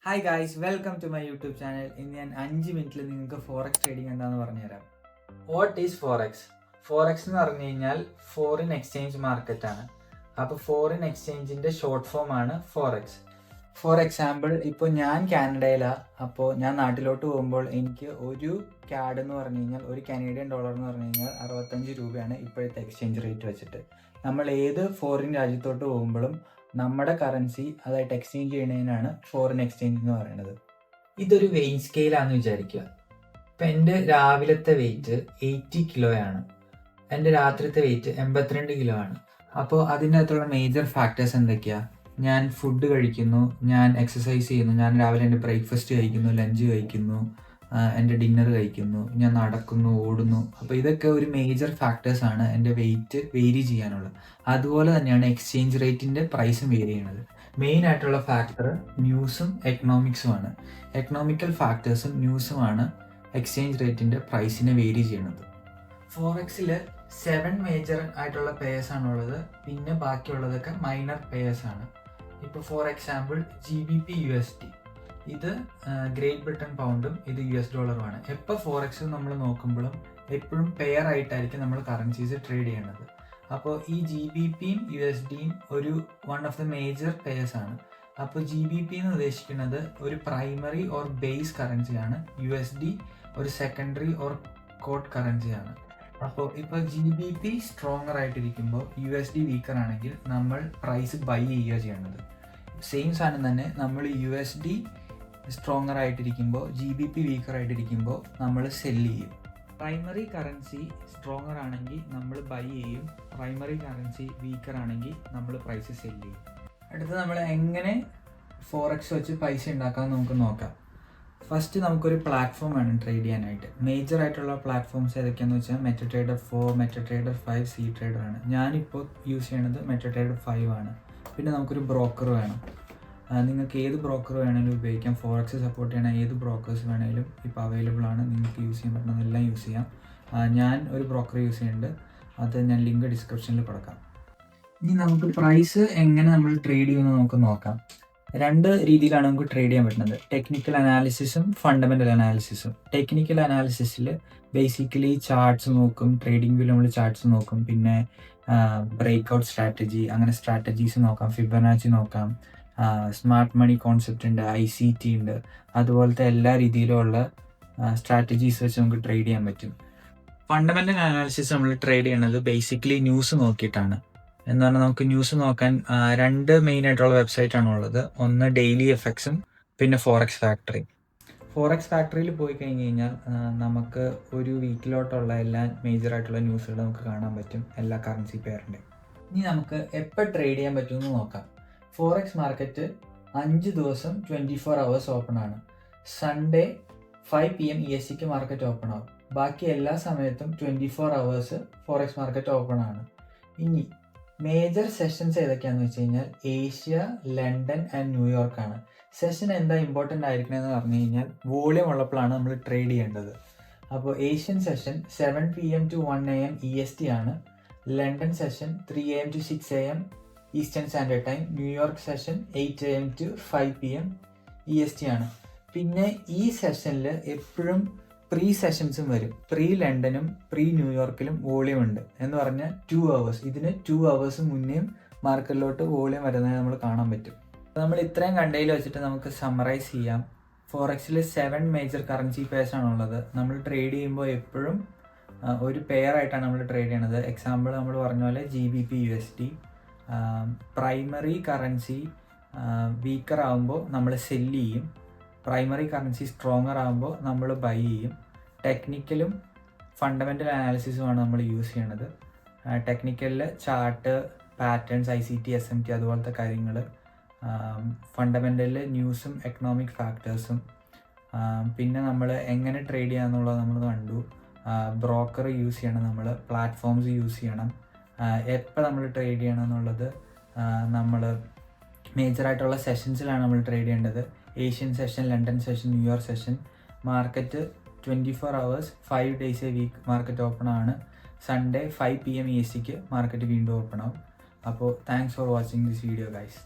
Hi guys, welcome to my YouTube channel. ഇന്ന് ഞാൻ 5 മിനിറ്റിൽ നിങ്ങൾക്ക് ഫോറക്സ് ട്രേഡിംഗ് എന്താണെന്ന് പറഞ്ഞുതരാം. What is forex? ഫോറക്സ് എന്ന് പറഞ്ഞു കഴിഞ്ഞാൽ ഫോറിൻ എക്സ്ചേഞ്ച് മാർക്കറ്റ് ആണ്. അപ്പോൾ ഫോറിൻ എക്സ്ചേഞ്ചിന്റെ ഷോർട്ട് ഫോം ആണ് ഫോറക്സ്. ഫോർ എക്സാമ്പിൾ, ഇപ്പോൾ ഞാൻ കാനഡയിലാണ്. അപ്പോൾ ഞാൻ നാട്ടിലോട്ട് പോകുമ്പോൾ എനിക്ക് ഒരു CAD എന്ന് പറഞ്ഞു കഴിഞ്ഞാൽ, ഒരു കനേഡിയൻ ഡോളർ എന്ന് പറഞ്ഞു കഴിഞ്ഞാൽ 65 രൂപയാണ് ഇപ്പോഴത്തെ എക്സ്ചേഞ്ച് റേറ്റ് വെച്ചിട്ട്. നമ്മൾ ഏത് ഫോറിൻ രാജ്യത്തോട്ട് പോകുമ്പോഴും നമ്മുടെ കറൻസി അതായിട്ട് എക്സ്ചേഞ്ച് ചെയ്യുന്നതിനാണ് ഫോറിൻ എക്സ്ചേഞ്ച് എന്ന് പറയുന്നത്. ഇതൊരു വെയിറ്റ് സ്കെയിലാണെന്ന് വിചാരിക്കുക. ഇപ്പം എൻ്റെ രാവിലത്തെ വെയിറ്റ് 80 കിലോയാണ്, എൻ്റെ രാത്രിത്തെ വെയിറ്റ് 82 കിലോ ആണ്. അപ്പോൾ അതിൻ്റെ അകത്തുള്ള മേജർ ഫാക്ടേഴ്സ് എന്തൊക്കെയാണ്? ഞാൻ ഫുഡ് കഴിക്കുന്നു, ഞാൻ എക്സസൈസ് ചെയ്യുന്നു, ഞാൻ രാവിലെ എൻ്റെ ബ്രേക്ക്ഫാസ്റ്റ് കഴിക്കുന്നു, ലഞ്ച് കഴിക്കുന്നു, എൻ്റെ ഡിന്നർ കഴിക്കുന്നു, ഞാൻ നടക്കുന്നു, ഓടുന്നു. അപ്പോൾ ഇതൊക്കെ ഒരു മേജർ ഫാക്ടേഴ്സാണ് എൻ്റെ വെയിറ്റ് വേരി ചെയ്യാനുള്ളത്. അതുപോലെ തന്നെയാണ് എക്സ്ചേഞ്ച് റേറ്റിൻ്റെ പ്രൈസും വേരി ചെയ്യണത്. മെയിൻ ആയിട്ടുള്ള ഫാക്ടർ ന്യൂസും എക്കണോമിക്സുമാണ്. എക്കണോമിക്കൽ ഫാക്ടേഴ്സും ന്യൂസുമാണ് എക്സ്ചേഞ്ച് റേറ്റിൻ്റെ പ്രൈസിനെ വേരി ചെയ്യണത്. ഫോറക്സിൽ 7 മേജർ ആയിട്ടുള്ള പേയേഴ്സ് ആണുള്ളത്, പിന്നെ ബാക്കിയുള്ളതൊക്കെ മൈനർ പേയേഴ്സ് ആണ്. ഇപ്പോൾ ഫോർ എക്സാമ്പിൾ GBP USD, ഇത് ഗ്രേറ്റ് ബ്രിട്ടൻ പൗണ്ടും ഇത് US ഡോളറുമാണ്. എപ്പോൾ ഫോറക്സ് നമ്മൾ നോക്കുമ്പോഴും എപ്പോഴും പെയർ ആയിട്ടായിരിക്കും നമ്മൾ കറൻസീസ് ട്രേഡ് ചെയ്യണത്. അപ്പോൾ ഈ GBPയും USDയും ഒരു one of the major payers ആണ്. അപ്പോൾ GBP എന്ന് ഉദ്ദേശിക്കുന്നത് ഒരു പ്രൈമറി ഓർ ബേസ് കറൻസിയാണ്, USD ഒരു സെക്കൻഡറി ഓർ കോട്ട് കറൻസിയാണ്. അപ്പോൾ ഇപ്പോൾ GBP സ്ട്രോങ്ങർ ആയിട്ടിരിക്കുമ്പോൾ USD വീക്കർ ആണെങ്കിൽ നമ്മൾ പ്രൈസ് ബൈ ചെയ്യുക ചെയ്യേണ്ടത്. സെയിം സാധനം തന്നെ നമ്മൾ USD സ്ട്രോങ്ങർ ആയിട്ടിരിക്കുമ്പോൾ GBP വീക്കർ ആയിട്ടിരിക്കുമ്പോൾ നമ്മൾ സെല്ല് ചെയ്യും. പ്രൈമറി കറൻസി സ്ട്രോങ്ങർ ആണെങ്കിൽ നമ്മൾ ബൈ ചെയ്യും, പ്രൈമറി കറൻസി വീക്കർ ആണെങ്കിൽ നമ്മൾ പ്രൈസ് സെല്ല് ചെയ്യും. അടുത്ത് നമ്മൾ എങ്ങനെ ഫോറക്സ് വെച്ച് പൈസ ഉണ്ടാക്കാമെന്ന് നമുക്ക് നോക്കാം. ഫസ്റ്റ് നമുക്കൊരു പ്ലാറ്റ്ഫോം വേണം ട്രേഡ് ചെയ്യാനായിട്ട്. മേജർ ആയിട്ടുള്ള പ്ലാറ്റ്ഫോംസ് ഏതൊക്കെയാണെന്ന് വെച്ചാൽ MetaTrader 4, MetaTrader 5, CTrader ആണ്. ഞാനിപ്പോൾ യൂസ് ചെയ്യണത് MetaTrader 5 ആണ്. പിന്നെ നമുക്കൊരു ബ്രോക്കർ വേണം. നിങ്ങൾക്ക് ഏത് ബ്രോക്കർ വേണമെങ്കിലും ഉപയോഗിക്കാം. ഫോറക്സ് സപ്പോർട്ട് ചെയ്യണ ഏത് ബ്രോക്കേഴ്സ് വേണമെങ്കിലും ഇപ്പോൾ അവൈലബിൾ ആണ്. നിങ്ങൾക്ക് യൂസ് ചെയ്യാൻ പറ്റുന്നതെല്ലാം യൂസ് ചെയ്യാം. ഞാൻ ഒരു ബ്രോക്കർ യൂസ് ചെയ്യുന്നുണ്ട്, അത് ഞാൻ ലിങ്ക് ഡിസ്ക്രിപ്ഷനിൽ കൊടുക്കാം. ഇനി നമുക്ക് പ്രൈസ് എങ്ങനെ നമ്മൾ ട്രേഡ് ചെയ്യുമെന്ന് നമുക്ക് നോക്കാം. 2 രീതിയിലാണ് നമുക്ക് ട്രേഡ് ചെയ്യാൻ പറ്റുന്നത്: ടെക്നിക്കൽ അനാലിസിസും ഫണ്ടമെൻ്റൽ അനാലിസിസും. ടെക്നിക്കൽ അനാലിസിസിൽ ബേസിക്കലി ചാർട്ട്സ് നോക്കും, ട്രേഡിംഗ് വ്യൂ നമ്മൾ ചാർട്ട്സ് നോക്കും, പിന്നെ ബ്രേക്ക് ഔട്ട് സ്ട്രാറ്റജി, അങ്ങനെ സ്ട്രാറ്റജീസ് നോക്കാം, ഫിബൊനാച്ചി നോക്കാം, സ്മാർട്ട് മണി കോൺസെപ്റ്റ് ഉണ്ട്, ICT ഉണ്ട്. അതുപോലത്തെ എല്ലാ രീതിയിലുള്ള സ്ട്രാറ്റജീസ് വെച്ച് നമുക്ക് ട്രേഡ് ചെയ്യാൻ പറ്റും. ഫണ്ടമെൻ്റൽ അനാലിസിസ് നമ്മൾ ട്രേഡ് ചെയ്യണത് ബേസിക്കലി ന്യൂസ് നോക്കിയിട്ടാണ്. എന്ന് പറഞ്ഞാൽ നമുക്ക് ന്യൂസ് നോക്കാൻ 2 മെയിൻ ആയിട്ടുള്ള വെബ്സൈറ്റ് ആണുള്ളത്. ഒന്ന് ഡെയിലി എഫക്സും പിന്നെ ഫോറക്സ് ഫാക്ടറി. ഫോറക്സ് ഫാക്ടറിയിൽ പോയി കഴിഞ്ഞ് കഴിഞ്ഞാൽ നമുക്ക് ഒരു വീക്കിലോട്ടുള്ള എല്ലാ മേജർ ആയിട്ടുള്ള ന്യൂസുകൾ നമുക്ക് കാണാൻ പറ്റും, എല്ലാ കറൻസി പെയറിൻ്റെ. ഇനി നമുക്ക് എപ്പോൾ ട്രേഡ് ചെയ്യാൻ പറ്റുമെന്ന് നോക്കാം. ഫോറക്സ് മാർക്കറ്റ് 5 ദിവസം 24 hours ഓപ്പൺ ആണ്. സൺഡേ 5 PM ESTക്ക് മാർക്കറ്റ് ഓപ്പൺ ആവും. ബാക്കി എല്ലാ സമയത്തും 24 hours ഫോറക്സ് മാർക്കറ്റ് ഓപ്പൺ ആണ്. ഇനി മേജർ സെഷൻസ് ഏതൊക്കെയാണെന്ന് വെച്ച് കഴിഞ്ഞാൽ ഏഷ്യ, ലണ്ടൻ ആൻഡ് ന്യൂയോർക്ക് ആണ്. സെഷൻ എന്താ ഇമ്പോർട്ടൻ്റ് ആയിരിക്കണമെന്ന് പറഞ്ഞു കഴിഞ്ഞാൽ വോളിയം ഉള്ളപ്പോഴാണ് നമ്മൾ ട്രേഡ് ചെയ്യേണ്ടത്. അപ്പോൾ Asian session 7 PM to 1 AM EST ആണ്. London session 3 AM to 6 AM eastern standard time. New York session 8 AM to 5 PM EST ആണ്. പിന്നെ ഈ സെഷനിൽ എപ്പോഴും പ്രീ സെഷൻസും വരും. പ്രീ ലണ്ടനും പ്രീ ന്യൂയോർക്കിലും വോളിയം ഉണ്ട്. എന്ന് പറഞ്ഞാൽ 2 hours, ഇതിന് 2 hours മുന്നേയും മാർക്കറ്റിലോട്ട് വോളിയം വരുന്നത് നമ്മൾ കാണാൻ പറ്റും. നമ്മൾ ഇത്രയും കണ്ടതിൽ വെച്ചിട്ട് നമുക്ക് സമ്മറൈസ് ചെയ്യാം. ഫോറക്സിൽ 7 മേജർ കറൻസി പെയർസ് ആണുള്ളത്. നമ്മൾ ട്രേഡ് ചെയ്യുമ്പോൾ എപ്പോഴും ഒരു പെയർ ആയിട്ടാണ് നമ്മൾ ട്രേഡ് ചെയ്യണത്. എക്സാമ്പിൾ നമ്മൾ പറഞ്ഞ പോലെ GBP USD. Primary currency weaker ആകുമ്പോൾ നമ്മൾ സെല്ല് ചെയ്യും, പ്രൈമറി കറൻസി സ്ട്രോങ്ങർ ആകുമ്പോൾ നമ്മൾ ബൈ ചെയ്യും. ടെക്നിക്കലും ഫണ്ടമെൻ്റൽ അനാലിസിസുമാണ് നമ്മൾ യൂസ് ചെയ്യണത്. ടെക്നിക്കലിൽ ചാർട്ട്, പാറ്റേൺസ്, ICT, SMT അതുപോലത്തെ കാര്യങ്ങൾ. ഫണ്ടമെൻ്റലിൽ ന്യൂസും എക്കണോമിക് ഫാക്ടേഴ്സും. പിന്നെ നമ്മൾ എങ്ങനെ ട്രേഡ് ചെയ്യാമെന്നുള്ളത് നമ്മൾ കണ്ടു. ബ്രോക്കർ യൂസ് ചെയ്യണം, നമ്മൾ പ്ലാറ്റ്ഫോംസ് യൂസ് ചെയ്യണം, എപ്പോൾ നമ്മൾ ട്രേഡ് ചെയ്യണം എന്നുള്ളത് നമ്മൾ മേജറായിട്ടുള്ള സെഷൻസിലാണ് നമ്മൾ ട്രേഡ് ചെയ്യേണ്ടത്. Asian session, London session, New York session. Market 24 hours 5 days a week market open ആണ്. സൺഡേ 5 PM ESTക്ക് മാർക്കറ്റ് വീണ്ടും ഓപ്പൺ ആവും. അപ്പോൾ thanks for watching this video guys.